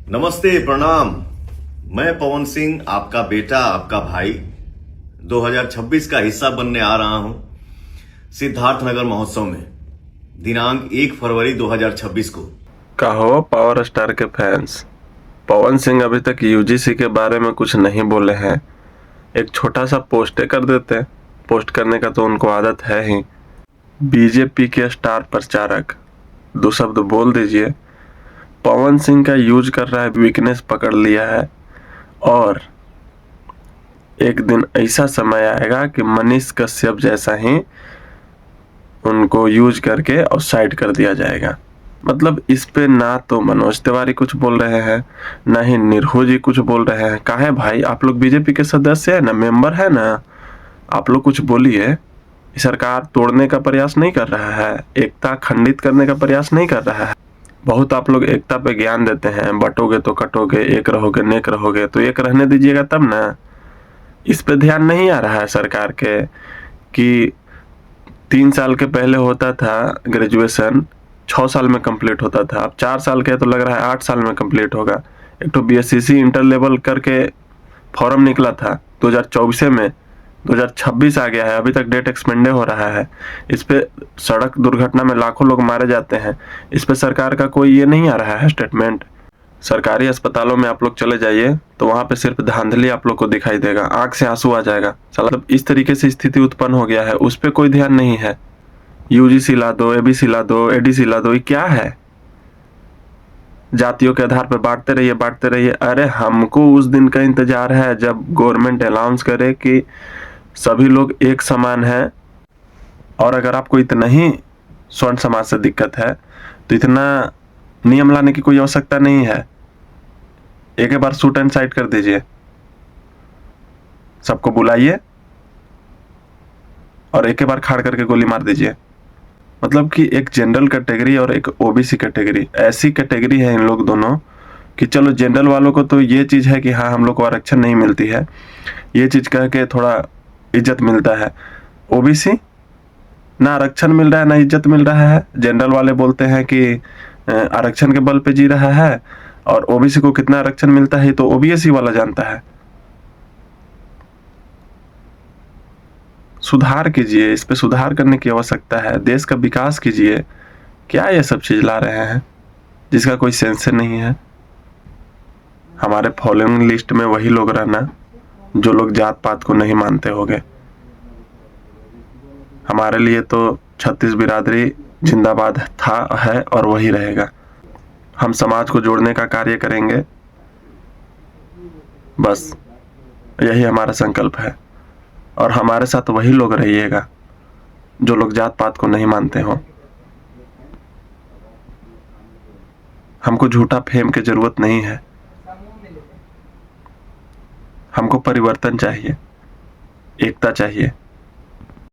नमस्ते, प्रणाम। मैं पवन सिंह, आपका बेटा, आपका भाई 2026 का हिस्सा बनने आ रहा हूं सिद्धार्थनगर महोत्सव में दिनांक 1 फरवरी 2026 को। कहो पावर स्टार के फैंस, पवन सिंह अभी तक यूजीसी के बारे में कुछ नहीं बोले हैं। एक छोटा सा पोस्ट कर देते। पोस्ट करने का तो उनको आदत है ही। बीजेपी के स्टार प्रचारक, दो शब्द बोल दीजिए। पवन सिंह का यूज कर रहा है, वीकनेस पकड़ लिया है। और एक दिन ऐसा समय आएगा कि मनीष कश्यप जैसा ही उनको यूज करके और साइड कर दिया जाएगा। मतलब इस पे ना तो मनोज तिवारी कुछ बोल रहे हैं, ना ही निरहू जी कुछ बोल रहे हैं। काहे भाई, आप लोग बीजेपी के सदस्य है ना, मेंबर है ना, आप लोग कुछ बोलिए। सरकार तोड़ने का प्रयास नहीं कर रहा है, एकता खंडित करने का प्रयास नहीं कर रहा है। बहुत आप लोग एकता पे ज्ञान देते हैं, बटोगे तो कटोगे, एक रहोगे नेक रहोगे, तो एक रहने दीजिएगा तब ना। इस पे ध्यान नहीं आ रहा है सरकार के कि 3 साल के पहले होता था ग्रेजुएशन, 6 साल में कंप्लीट होता था। अब 4 साल के तो लग रहा है 8 साल में कंप्लीट होगा। एक तो बीएससीसी इंटर लेवल करके फॉर्म निकला था 2024 में, 2026 आ गया है, अभी तक डेट एक्सपेंडे हो रहा है। इस पे सड़क दुर्घटना में लाखों लोग मारे जाते हैं। इस पे सरकार का कोई ये नहीं आ रहा है स्टेटमेंट। सरकारी अस्पतालों में आप लोग चले जाइए तो वहां पे सिर्फ धांधली आप लोग को दिखाई देगा, आंख से आंसू आ जाएगा। साला इस तरीके से स्थिति उत्पन्न हो गया है, उस पे कोई ध्यान नहीं है। यूजीसी ला दो, एबीसी ला दो, एडीसी ला दो, ये क्या है? जातियों के आधार पर बांटते रहिए, बांटते रहिए। अरे हमको उस दिन का इंतजार है जब गवर्नमेंट अनाउंस करे कि सभी लोग एक समान है। और अगर आपको इतना ही स्वर्ण समाज से दिक्कत है तो इतना नियम लाने की कोई आवश्यकता नहीं है। एक बार शूट एंड साइड कर दीजिए, सबको बुलाइए और एक बार खाड़ करके गोली मार दीजिए। मतलब कि एक जनरल कैटेगरी और एक ओबीसी कैटेगरी, ऐसी कैटेगरी है इन लोग दोनों कि चलो जनरल वालों को तो ये चीज है कि हाँ हम लोग को आरक्षण नहीं मिलती है, ये चीज कह के थोड़ा इज्जत मिलता है। ओबीसी ना आरक्षण मिल रहा है ना इज्जत मिल रहा है। जनरल वाले बोलते हैं कि आरक्षण के बल पे जी रहा है, और ओबीसी को कितना आरक्षण मिलता है तो ओबीसी वाला जानता है। सुधार कीजिए, इस पे सुधार करने की आवश्यकता है। देश का विकास कीजिए। क्या ये सब चीज ला रहे हैं जिसका कोई सेंस नहीं है? हमारे फॉलोइंग लिस्ट में वही लोग रहना जो लोग जात पात को नहीं मानते होंगे। हमारे लिए तो 36 बिरादरी जिंदाबाद था, है और वही रहेगा। हम समाज को जोड़ने का कार्य करेंगे, बस यही हमारा संकल्प है। और हमारे साथ वही लोग रहिएगा जो लोग जात पात को नहीं मानते हो। हमको झूठा फेम की जरूरत नहीं है, हमको परिवर्तन चाहिए, एकता चाहिए।